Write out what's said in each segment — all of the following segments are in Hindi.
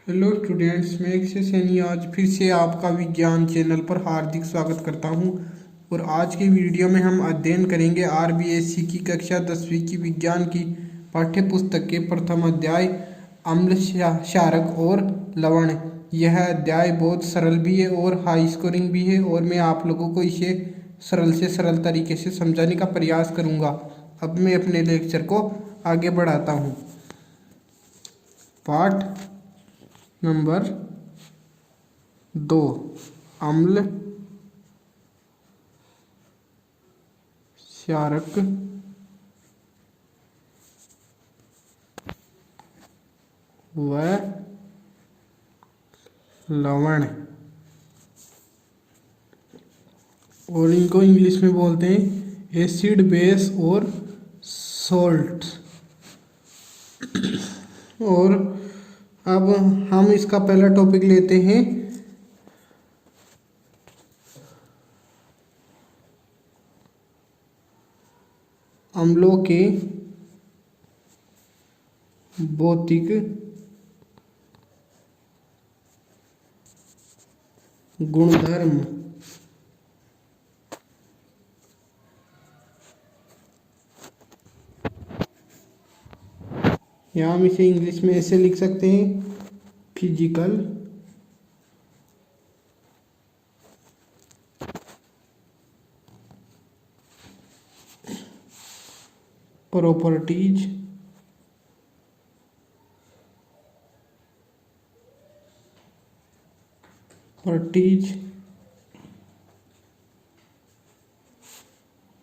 हेलो स्टूडेंट्स, मैं अक्षय सैनी आज फिर से आपका विज्ञान चैनल पर हार्दिक स्वागत करता हूं। और आज के वीडियो में हम अध्ययन करेंगे आरबीएससी की कक्षा 10वीं की विज्ञान की पाठ्य पुस्तक के प्रथम अध्याय अम्ल क्षारक और लवण। यह अध्याय बहुत सरल भी है और हाई स्कोरिंग भी है और मैं आप लोगों को इसे सरल से सरल तरीके से समझाने का प्रयास करूँगा। अब मैं अपने लेक्चर को आगे बढ़ाता हूँ। पाठ नंबर 2, अम्ल क्षारक व लवण, और इनको इंग्लिश में बोलते हैं एसिड, बेस और सॉल्ट। और अब हम इसका पहला टॉपिक लेते हैं अम्लों के भौतिक गुणधर्म। या हम इसे इंग्लिश में ऐसे लिख सकते हैं, physical properties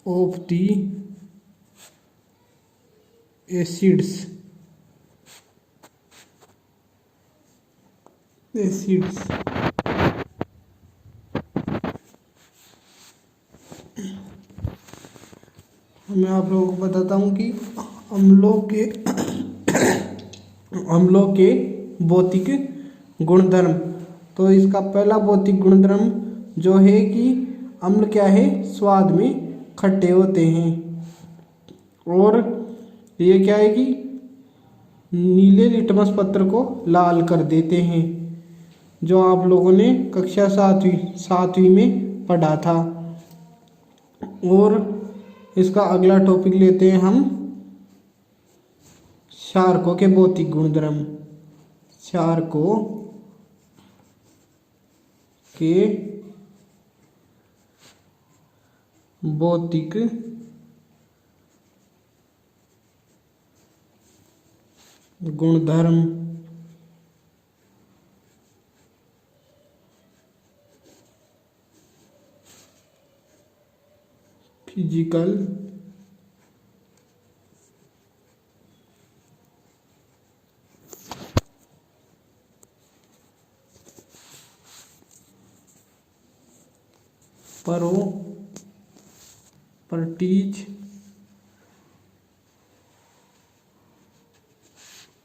of the acids मैं आप लोगों को बताता हूँ कि अम्लों के भौतिक गुणधर्म। तो इसका पहला भौतिक गुणधर्म जो है कि अम्ल क्या है, स्वाद में खट्टे होते हैं। और ये क्या है कि नीले लिटमस पत्र को लाल कर देते हैं, जो आप लोगों ने कक्षा सातवीं में पढ़ा था। और इसका अगला टॉपिक लेते हैं हम क्षारकों के भौतिक गुणधर्म। क्षारकों के भौतिक गुणधर्म। Physical properties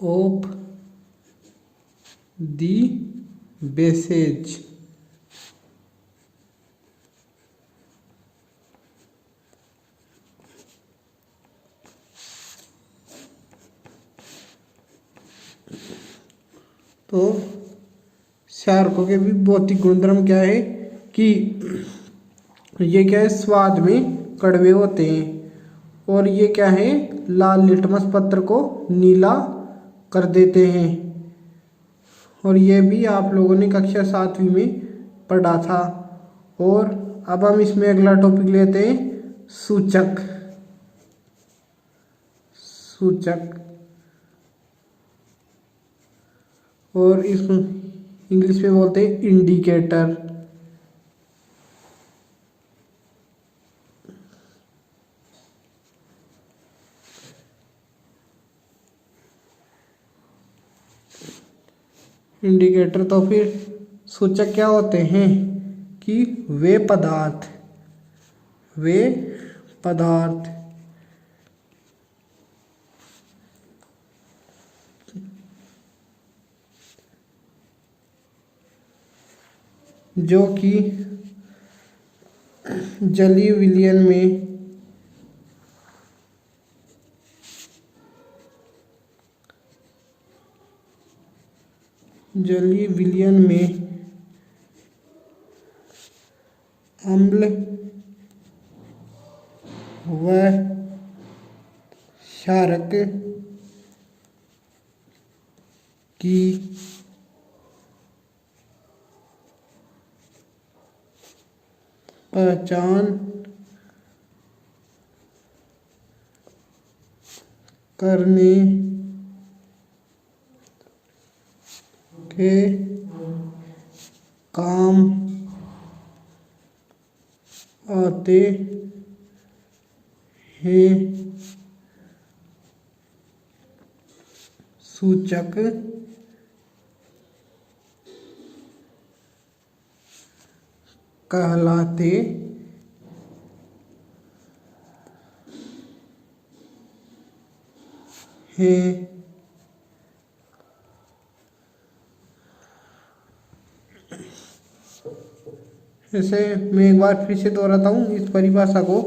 of the bases. तो क्षारकों के भी भौतिक गुणधर्म क्या है कि ये क्या है, स्वाद में कड़वे होते हैं। और ये क्या है, लाल लिटमस पत्र को नीला कर देते हैं। और ये भी आप लोगों ने कक्षा सातवीं में पढ़ा था। और अब हम इसमें अगला टॉपिक लेते हैं सूचक। और इस इंग्लिश में बोलते हैं इंडिकेटर। इंडिकेटर तो फिर सूचक क्या होते हैं कि वे पदार्थ जो कि जलीय विलयन में जलीय विलयन में अम्ल व क्षारक की पहचान करने के काम आते हैं सूचक कहलाते हैं। जैसे मैं एक बार फिर से दोहराता हूँ इस परिभाषा को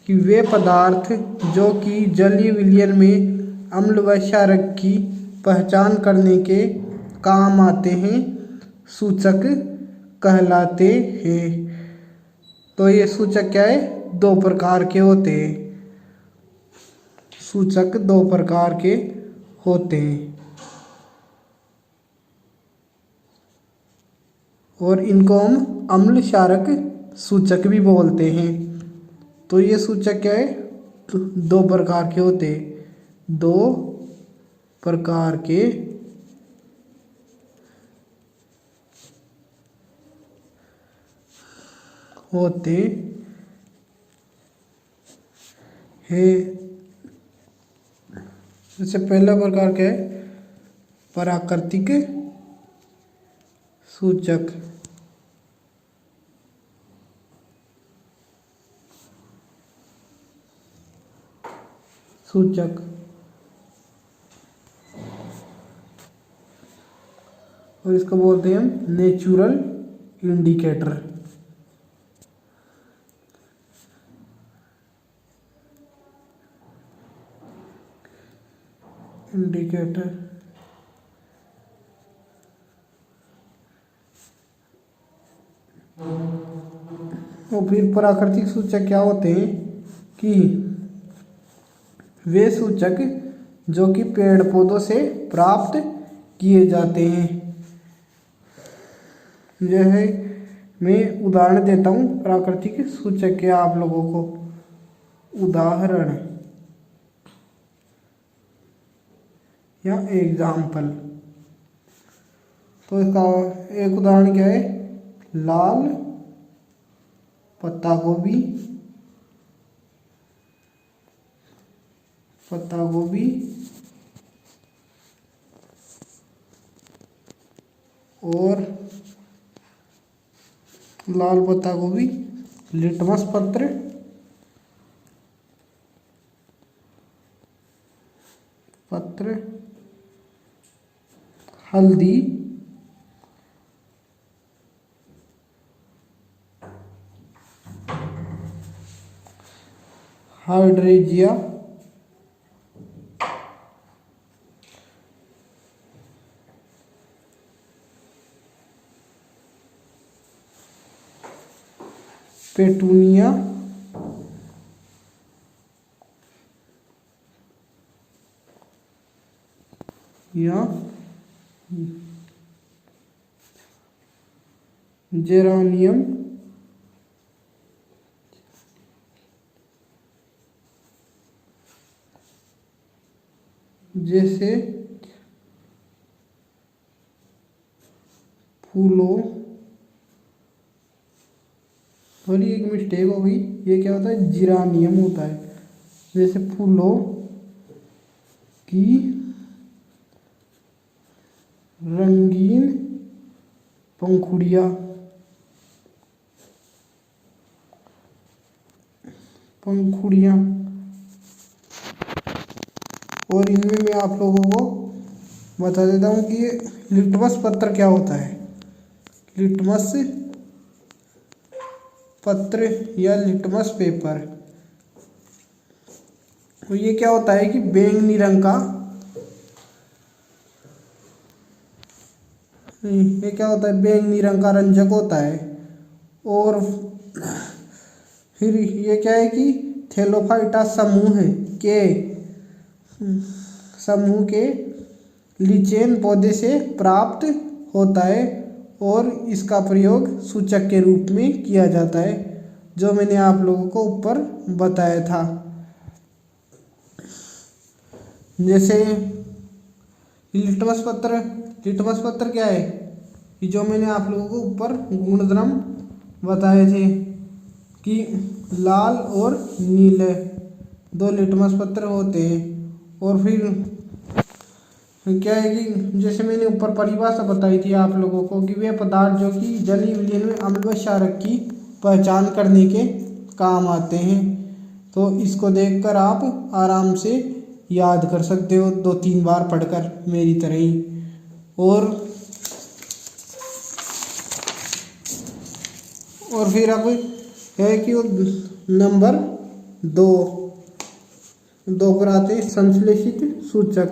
कि वे पदार्थ जो कि जलीय विलयन में अम्ल व क्षारक की पहचान करने के काम आते हैं सूचक कहलाते हैं। तो ये सूचक क्या है, दो प्रकार के होते हैं। सूचक दो प्रकार के होते हैं और इनको हम अम्ल क्षारक सूचक भी बोलते हैं। तो ये सूचक क्या है, तो दो प्रकार के होते हैं, दो प्रकार के होते हैं। जैसे पहला प्रकार क्या है, प्राकृतिक सूचक। और इसको बोलते हैं हम नेचुरल इंडिकेटर। और फिर प्राकृतिक सूचक क्या होते हैं कि वे सूचक जो कि पेड़ पौधों से प्राप्त किए जाते हैं। यह है, मैं उदाहरण देता हूँ प्राकृतिक सूचक के आप लोगों को। उदाहरण या एग्जाम्पल, तो इसका एक उदाहरण क्या है, लाल पत्ता गोभी, और लाल पत्ता गोभी, लिटमस पत्र, हल्दी, हाइड्रेंजिया, पेटूनिया, या जेरानियम जैसे फूलों। और ये एक मिस्टेक हो गई, ये क्या होता है, जिरानियम होता है। जैसे फूलों की रंगीन पंखुड़ियाँ, और इनमें मैं आप लोगों को बता देता हूँ कि ये लिटमस पत्र क्या होता है। लिटमस पत्र या लिटमस पेपर, तो ये क्या होता है कि बैंगनी रंग का ये क्या होता है, बैंगनी रंग का रंजक होता है। और फिर ये क्या है कि थैलोफाइटा समूह के लिचेन पौधे से प्राप्त होता है और इसका प्रयोग सूचक के रूप में किया जाता है, जो मैंने आप लोगों को ऊपर बताया था। जैसे लिटमस पत्र क्या है कि जो मैंने आप लोगों को ऊपर गुणधर्म बताए थे कि लाल और नीले 2 लिटमस पत्र होते हैं। और फिर क्या है कि जैसे मैंने ऊपर परिभाषा बताई थी आप लोगों को कि वे पदार्थ जो कि जलीय विलयन में अम्ल व क्षारक की पहचान करने के काम आते हैं। तो इसको देखकर आप आराम से याद कर सकते हो 2-3 बार पढ़कर मेरी तरह ही। और फिर अब है कि वो नंबर 2 पर आते हैं संश्लेषित सूचक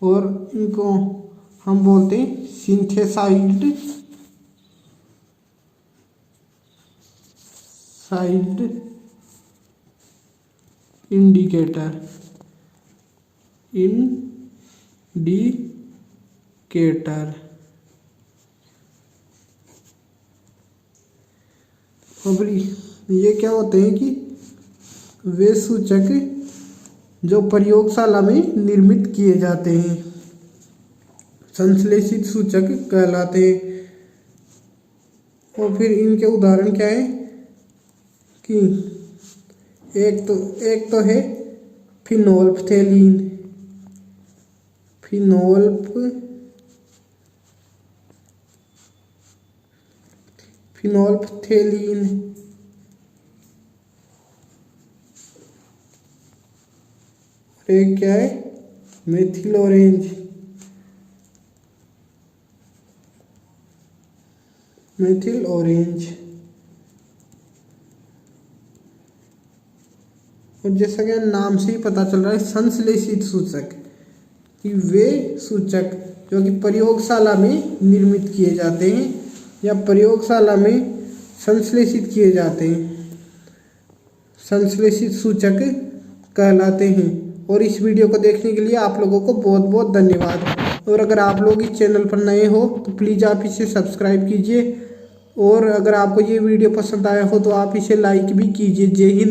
और इनको हम बोलते हैं सिंथेसाइज्ड इंडिकेटर। और ये क्या होते हैं कि वे सूचक जो प्रयोगशाला में निर्मित किए जाते हैं संश्लेषित सूचक कहलाते हैं। और फिर इनके उदाहरण क्या है कि एक तो है फिनोल्फ्थेलीन एक क्या है मेथिल ऑरेंज। और जैसा कि नाम से ही पता चल रहा है संश्लेषित सूचक कि वे सूचक जो कि प्रयोगशाला में निर्मित किए जाते हैं या प्रयोगशाला में संश्लेषित किए जाते हैं, संश्लेषित सूचक कहलाते हैं। और इस वीडियो को देखने के लिए आप लोगों को बहुत बहुत धन्यवाद। और अगर आप लोग इस चैनल पर नए हो तो प्लीज़ आप इसे सब्सक्राइब कीजिए। और अगर आपको ये वीडियो पसंद आया हो तो आप इसे लाइक भी कीजिए। जय हिंद।